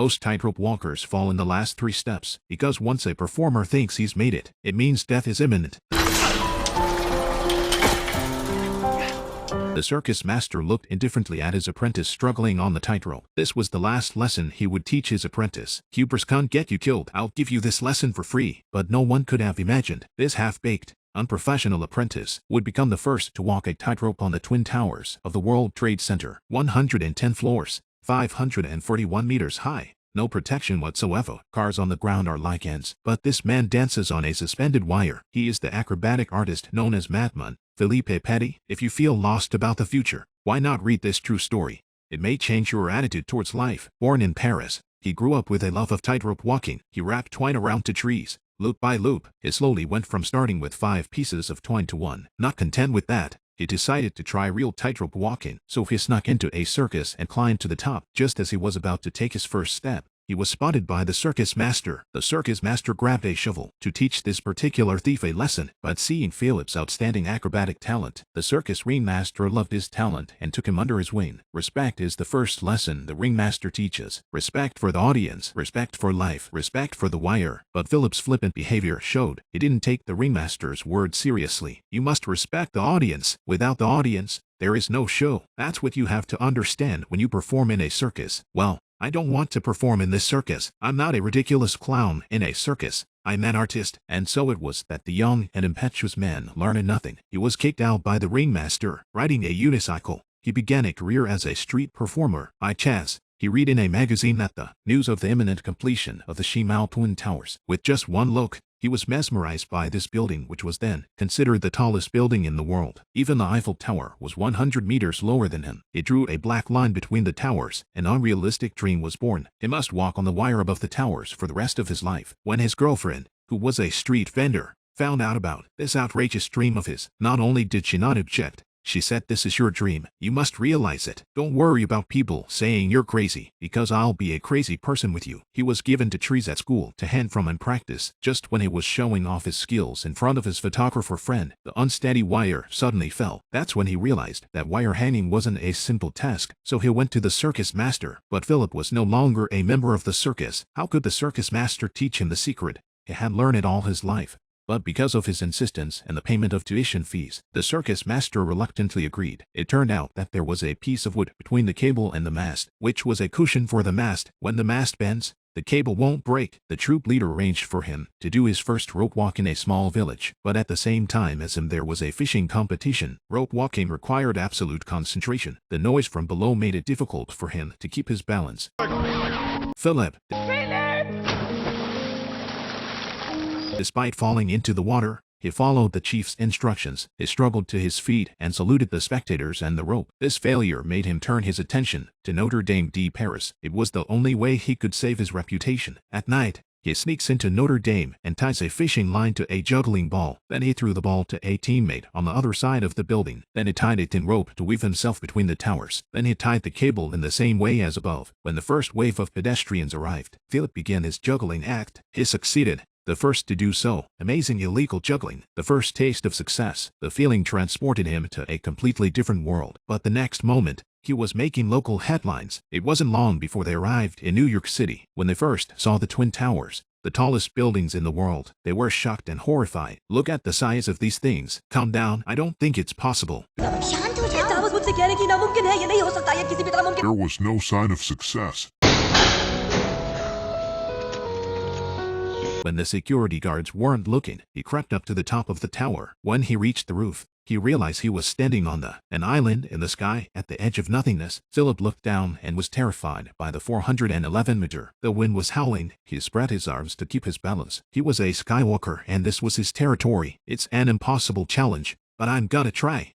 Most tightrope walkers fall in the last 3 steps, because once a performer thinks he's made it, it means death is imminent. The circus master looked indifferently at his apprentice struggling on the tightrope. This was the last lesson he would teach his apprentice. Hubris can't get you killed. I'll give you this lesson for free. But no one could have imagined this half-baked, unprofessional apprentice would become the first to walk a tightrope on the Twin Towers of the World Trade Center. 110 floors, 541 meters high. No protection whatsoever. Cars on the ground are like ants. But this man dances on a suspended wire. He is the acrobatic artist known as Madman, Philippe Petit. If you feel lost about the future, why not read this true story? It may change your attitude towards life. Born in Paris, he grew up with a love of tightrope walking. He wrapped twine around to trees. Loop by loop, he slowly went from starting with 5 pieces of twine to 1. Not content with that, he decided to try real tightrope walking, so he snuck into a circus and climbed to the top. Just as he was about to take his first step, he was spotted by the circus master. The circus master grabbed a shovel to teach this particular thief a lesson, but seeing Philippe's outstanding acrobatic talent, the circus ringmaster loved his talent and took him under his wing. Respect is the first lesson the ringmaster teaches. Respect for the audience, respect for life, respect for the wire. But Philippe's flippant behavior showed he didn't take the ringmaster's word seriously. You must respect the audience. Without the audience, there is no show. That's what you have to understand when you perform in a circus. Well, I don't want to perform in this circus. I'm not a ridiculous clown in a circus. I'm an artist. And so it was that the young and impetuous man learned nothing. He was kicked out by the ringmaster. Riding a unicycle, he began a career as a street performer. By chance, he read in a magazine that the news of the imminent completion of the Shimao Twin Towers. With just one look, he was mesmerized by this building, which was then considered the tallest building in the world. Even the Eiffel Tower was 100 meters lower than him. It drew a black line between the towers. An unrealistic dream was born. He must walk on the wire above the towers for the rest of his life. When his girlfriend, who was a street vendor, found out about this outrageous dream of his, not only did she not object, she said, "This is your dream. You must realize it. Don't worry about people saying you're crazy, because I'll be a crazy person with you." He was given to trees at school to hang from and practice. Just when he was showing off his skills in front of his photographer friend, the unsteady wire suddenly fell. That's when he realized that wire hanging wasn't a simple task, so he went to the circus master. But Philip was no longer a member of the circus. How could the circus master teach him the secret? He had learned it all his life. But because of his insistence and the payment of tuition fees, the circus master reluctantly agreed. It turned out that there was a piece of wood between the cable and the mast, which was a cushion for the mast. When the mast bends, the cable won't break. The troop leader arranged for him to do his first rope walk in a small village. But at the same time as him there was a fishing competition. Rope walking required absolute concentration. The noise from below made it difficult for him to keep his balance. Philip! Despite falling into the water, he followed the chief's instructions. He struggled to his feet and saluted the spectators and the rope. This failure made him turn his attention to Notre Dame de Paris. It was the only way he could save his reputation. At night, he sneaks into Notre Dame and ties a fishing line to a juggling ball. Then he threw the ball to a teammate on the other side of the building. Then he tied it in rope to weave himself between the towers. Then he tied the cable in the same way as above. When the first wave of pedestrians arrived, Philip began his juggling act. He succeeded. The first to do so. Amazing illegal juggling. The first taste of success. The feeling transported him to a completely different world. But the next moment, he was making local headlines. It wasn't long before they arrived in New York City. When they first saw the Twin Towers, the tallest buildings in the world, they were shocked and horrified. Look at the size of these things. Calm down. I don't think it's possible. There was no sign of success. When the security guards weren't looking, he crept up to the top of the tower. When he reached the roof, he realized he was standing on an island in the sky at the edge of nothingness. Philip looked down and was terrified by the 411 meter. The wind was howling. He spread his arms to keep his balance. He was a skywalker and this was his territory. It's an impossible challenge, but I'm gonna try.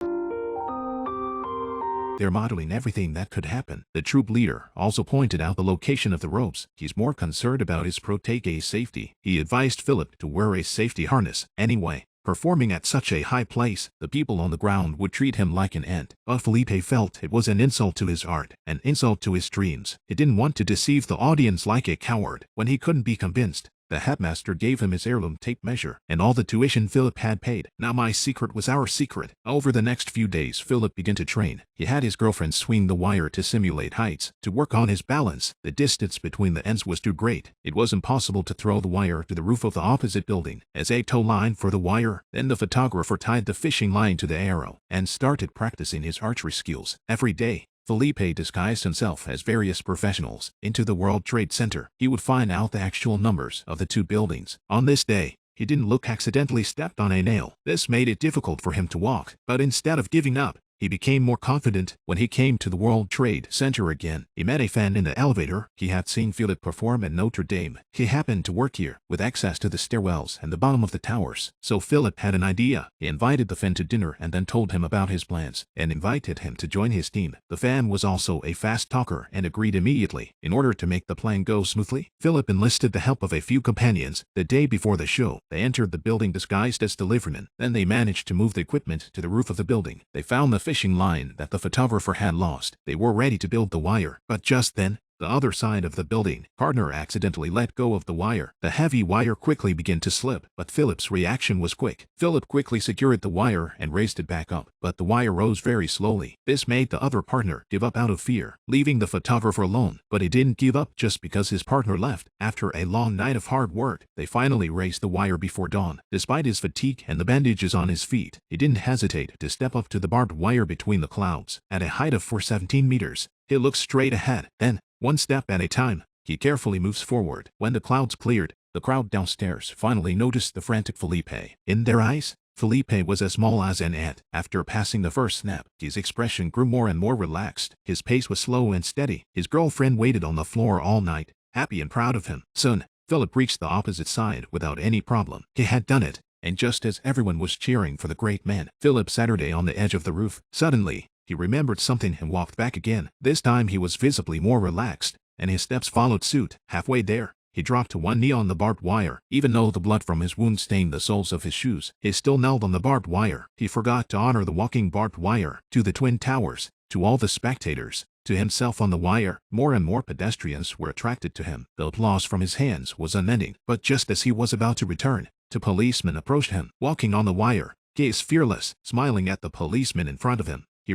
They're modeling everything that could happen. The troop leader also pointed out the location of the ropes. He's more concerned about his protege's safety. He advised Philip to wear a safety harness. Anyway, performing at such a high place, the people on the ground would treat him like an ant. But Philippe felt it was an insult to his art, an insult to his dreams. He didn't want to deceive the audience like a coward. When he couldn't be convinced, The headmaster gave him his heirloom tape measure and all the tuition Philip had paid. Now my secret was our secret. Over the next few days, Philip began to train. He had his girlfriend swing the wire to simulate heights, to work on his balance. The distance between the ends was too great. It was impossible to throw the wire to the roof of the opposite building. As a tow line for the wire, then the photographer tied the fishing line to the arrow and started practicing his archery skills. Every day, Philippe disguised himself as various professionals into the World Trade Center. He would find out the actual numbers of the two buildings. On this day, he didn't look accidentally stepped on a nail. This made it difficult for him to walk, but instead of giving up, he became more confident. When he came to the World Trade Center again, he met a fan in the elevator. He had seen Philip perform at Notre Dame. He happened to work here, with access to the stairwells and the bottom of the towers. So Philip had an idea. He invited the fan to dinner and then told him about his plans, and invited him to join his team. The fan was also a fast talker and agreed immediately. In order to make the plan go smoothly, Philip enlisted the help of a few companions. The day before the show, they entered the building disguised as deliverymen. Then they managed to move the equipment to the roof of the building. They found the fishing line that the photographer had lost. They were ready to build the wire, but just then, the other side of the building partner accidentally let go of the wire. The heavy wire quickly began to slip, but Philip's reaction was quick. Philip quickly secured the wire and raised it back up, but the wire rose very slowly. This made the other partner give up out of fear, leaving the photographer alone. But he didn't give up just because his partner left. After a long night of hard work, they finally raised the wire before dawn. Despite his fatigue and the bandages on his feet, he didn't hesitate to step up to the barbed wire between the clouds. At a height of 417 meters, he looked straight ahead. Then, one step at a time, he carefully moves forward. When the clouds cleared, the crowd downstairs finally noticed the frantic Philippe. In their eyes, Philippe was as small as an ant. After passing the first snap, his expression grew more and more relaxed. His pace was slow and steady. His girlfriend waited on the floor all night, happy and proud of him. Soon, Philip reached the opposite side without any problem. He had done it, and just as everyone was cheering for the great man, Philip Saturday on the edge of the roof. Suddenly, he remembered something and walked back again. This time he was visibly more relaxed, and his steps followed suit. Halfway there, he dropped to one knee on the barbed wire. Even though the blood from his wound stained the soles of his shoes, he still knelt on the barbed wire. He forgot to honor the walking barbed wire. To the Twin Towers, to all the spectators, to himself on the wire, more and more pedestrians were attracted to him. The applause from his hands was unending. But just as he was about to return, two policemen approached him, walking on the wire, gaze fearless, smiling at the policeman in front of him. He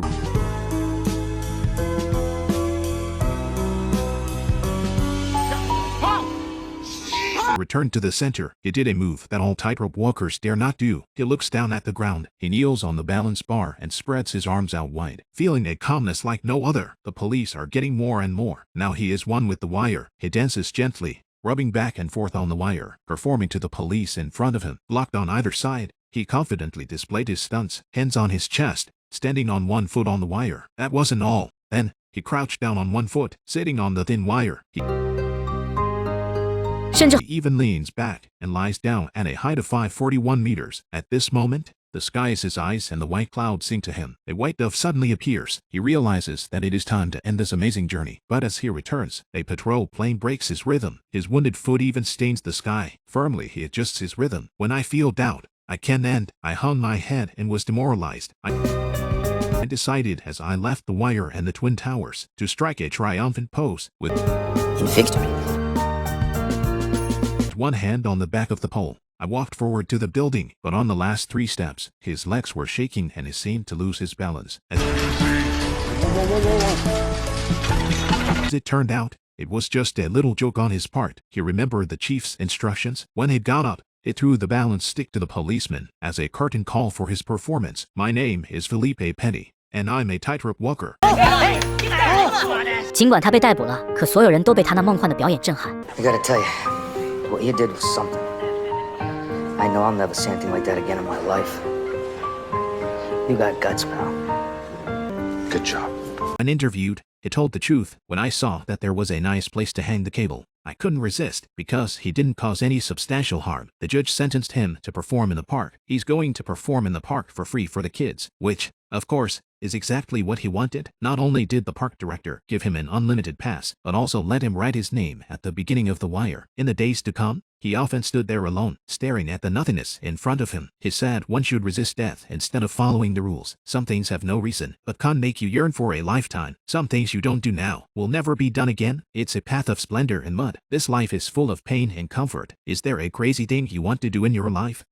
returned to the center. He did a move that all tightrope walkers dare not do. He looks down at the ground. He kneels on the balance bar and spreads his arms out wide, feeling a calmness like no other. The police are getting more and more. Now he is one with the wire. He dances gently, rubbing back and forth on the wire, performing to the police in front of him. Blocked on either side, he confidently displayed his stunts, hands on his chest, standing on one foot on the wire. That wasn't all. Then, he crouched down on one foot, sitting on the thin wire. He even leans back and lies down at a height of 541 meters. At this moment, the sky is his eyes and the white clouds sing to him. A white dove suddenly appears. He realizes that it is time to end this amazing journey. But as he returns, a patrol plane breaks his rhythm. His wounded foot even stains the sky. Firmly, he adjusts his rhythm. When I feel doubt, I can end. I hung my head and was demoralized. I decided as I left the wire and the Twin Towers to strike a triumphant pose with one hand on the back of the pole. I walked forward to the building, but on the last 3 steps, his legs were shaking and he seemed to lose his balance. As it turned out, it was just a little joke on his part. He remembered the chief's instructions. When he'd got up, he threw the balance stick to the policeman as a curtain call for his performance. My name is Philippe Petit, and I'm a tightrope walker. 尽管他被逮捕了，可所有人都被他那梦幻的表演震撼。 I gotta tell you, what you did was something. I know I'll never see anything like that again in my life. You got guts, pal. Good job. When interviewed, he told the truth. When I saw that there was a nice place to hang the cable, I couldn't resist because he didn't cause any substantial harm. The judge sentenced him to perform in the park. He's going to perform in the park for free for the kids, which, of course, is exactly what he wanted. Not only did the park director give him an unlimited pass, but also let him write his name at the beginning of The Wire. In the days to come, he often stood there alone, staring at the nothingness in front of him. He said one should resist death instead of following the rules. Some things have no reason, but can make you yearn for a lifetime. Some things you don't do now will never be done again. It's a path of splendor and mud. This life is full of pain and comfort. Is there a crazy thing you want to do in your life?